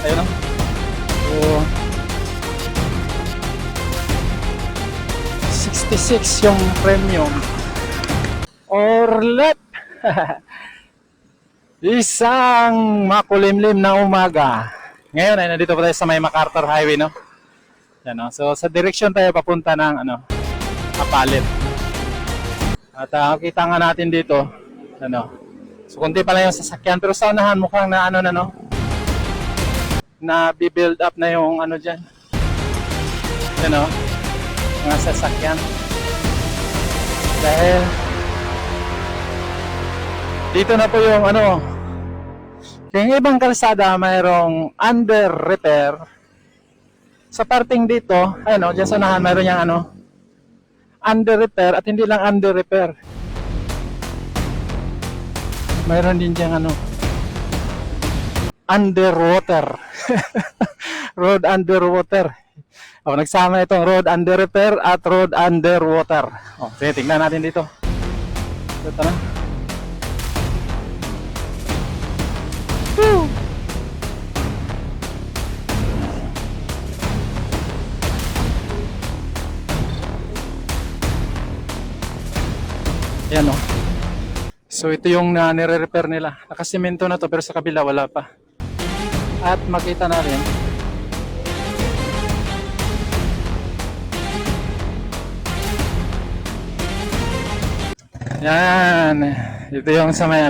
Ayun, no? So, 66 yung premium. Orlet! Isang makulimlim na umaga. Ngayon ay nandito pa tayo sa may MacArthur Highway, no? Yan, no? So sa direksyon tayo papunta ng Apalit. At kita nga natin dito, so kunti pa lang yung sasakyan, pero sa unahan mukhang na na bi-build up na yung dyan. Mga sasakyan. Dahil dito na po yung yung ibang kalsada mayroong under repair. Sa parting dito, dyan sa unahan mayroon yung under repair, at hindi lang under repair. Mayroon din dyan underwater. Road underwater. Nagsama itong road under repair at road underwater. Sige, tingnan natin dito. Ito na. Woo! Yan, so ito yung nire-repair nila. Nakasimento na to pero sa kabila wala pa. At makita na rin yan. Ito yung sa may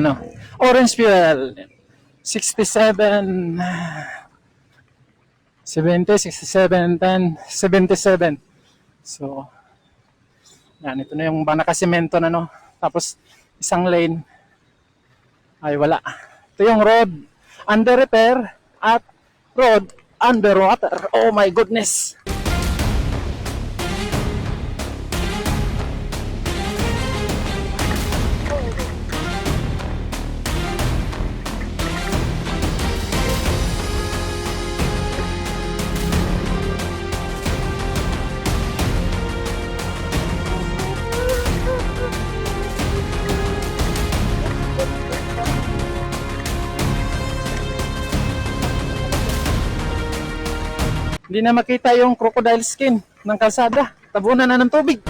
Orange Fuel 67 70 67 10 77. So yan, ito na yung nakasimento na tapos isang lane ay wala. Ito yung road under repair at road underwater. Oh my goodness. Hindi na makita yung crocodile skin ng kalsada. Tabunan na ng tubig.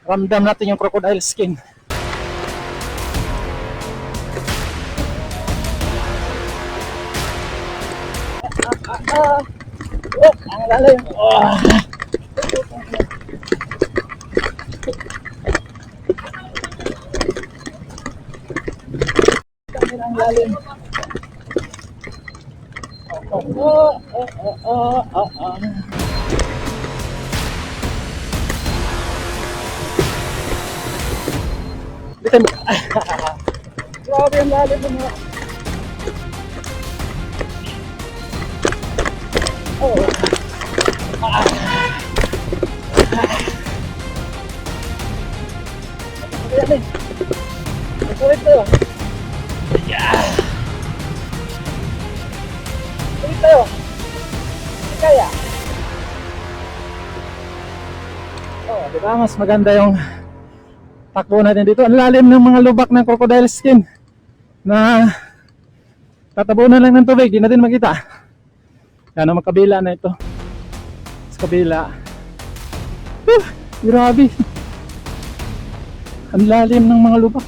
Ramdam natin yung crocodile skin. Ang lalim. Ang lalim. Bitin. Grabe ang lalim mo. Kulit tayo. Yeah. Kulit tayo. Kaya. Diba? Mas maganda yung takbo natin dito. Ang lalim ng mga lubak ng crocodile skin na tatabunan lang ng tubig. Di natin makita. Yan, magkabila na ito. Sa kabila. Grabe. Ang lalim ng mga lubak.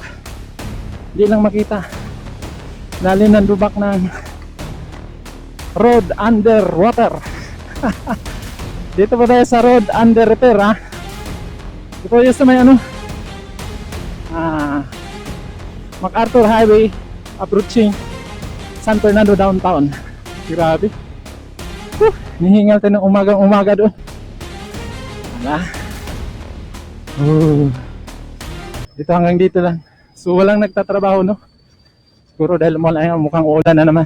Hindi lang makita. Lalim ng lubak ng road underwater. Dito pa tayo sa road under repair, ha. Ito yung sa may MacArthur Highway approaching San Fernando downtown. Grabe. Nihingal tayo ng umagang-umaga doon. Wala. Dito hanggang dito lang. So walang nagtatrabaho, no? Siguro dahil mukhang ulan na naman.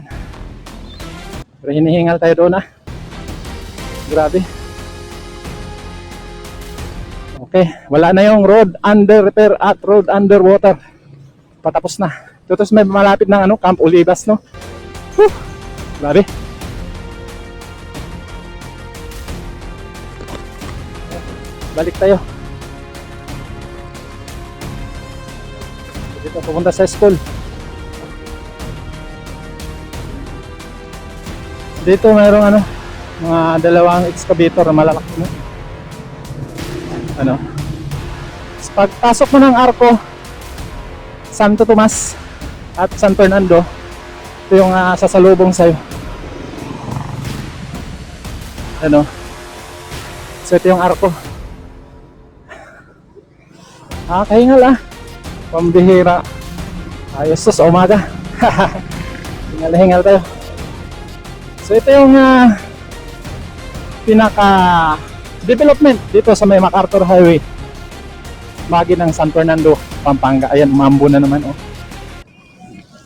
Pero hinihingal tayo doon, ha. Grabe. Okay, wala na yung road under repair at road underwater. Patapos na. Tapos may malapit ng Camp Olivas, no? Grabe. balik tayo. Dito pupunta sa school. Dito mayroong ano, mga dalawang excavator na malalaki, no? Ano? Pagpasok mo ng Arco, Santo Tomas at San Fernando, ito yung sasalubong sa'yo. Ano? So ito yung Arco. Kahingal pambihira. Ayos to sa umaga. Hingal-hingal tayo. So ito yung pinaka development dito sa may MacArthur Highway, bahagi ng San Fernando, Pampanga. Ayan, mambo na naman, oh.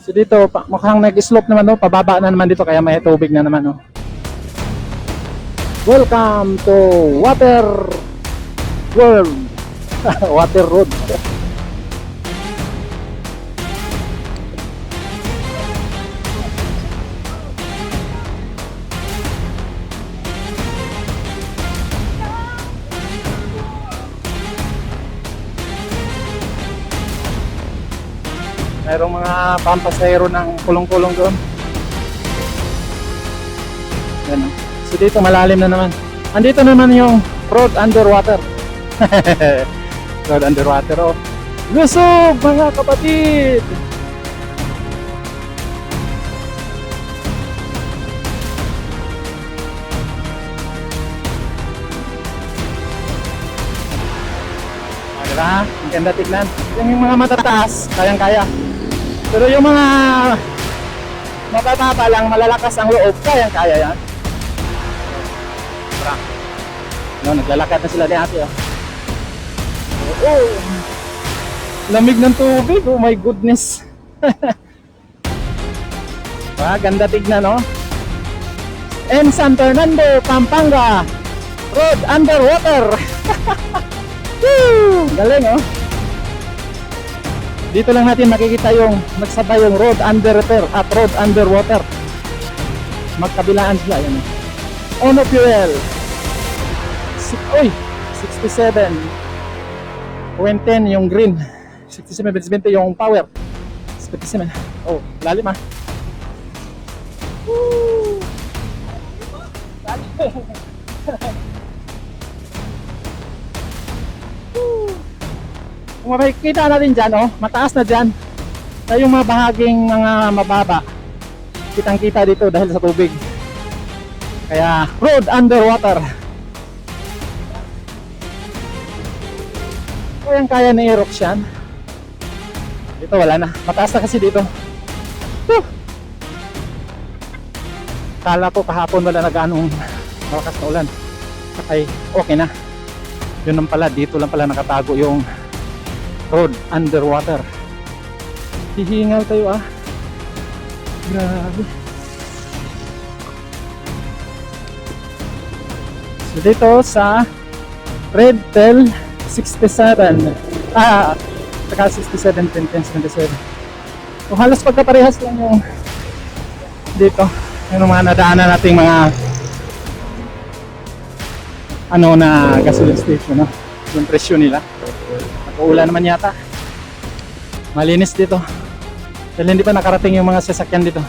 So dito mukhang nag-slope naman, oh. Pababa na naman dito kaya may tubig na naman, oh. Welcome to Water World. Water Road. Mayroong mga pampasahero ng kulong-kulong doon. Yan, oh. So dito malalim na naman. Andito naman yung road underwater. Road underwater, oh. Lusog mga kapatid! Diba? Ang ganda tignan. Yung mga matataas, kayang-kaya. Pero yung mga matataba lang, malalakas ang loob, kayang-kaya yan. Tara. No, naglalakad na sila dati, oh. Oh, lamig ng tubig, oh my goodness. Ganda tignan, no? And San Fernando, Pampanga, road underwater. Woo! Galing, oh. Dito lang natin makikita yung nagsabay yung road under repair at road underwater. Magkabilaan sila, yan, oh. Ono fuel. 67. 10 yung green. 67, 20 yung power. 57. Oh, lalim, ah. Woo! Lalim. Kung makikita natin dyan, oh, mataas na dyan. Na yung mga bahaging mga mababa, kitang kita dito dahil sa tubig. Kaya road underwater. Kaya ni Aerox yan. Dito wala na, mataas na kasi dito. Kala ko kahapon wala na ganong malakas na ulan. Ay okay na. Yun lang pala, dito lang pala nakatago yung road underwater. Hihingal tayo, ah. Grabe. So dito sa Red Tail 67. Saka 67, 10, 77. So halos pagkaparehas lang yung dito. Yung mga nadaanan nating mga ano na gasoline station, no? Yung presyo nila. Uulan naman yata. Malinis dito. Dahil hindi pa nakarating yung mga sasakyan dito.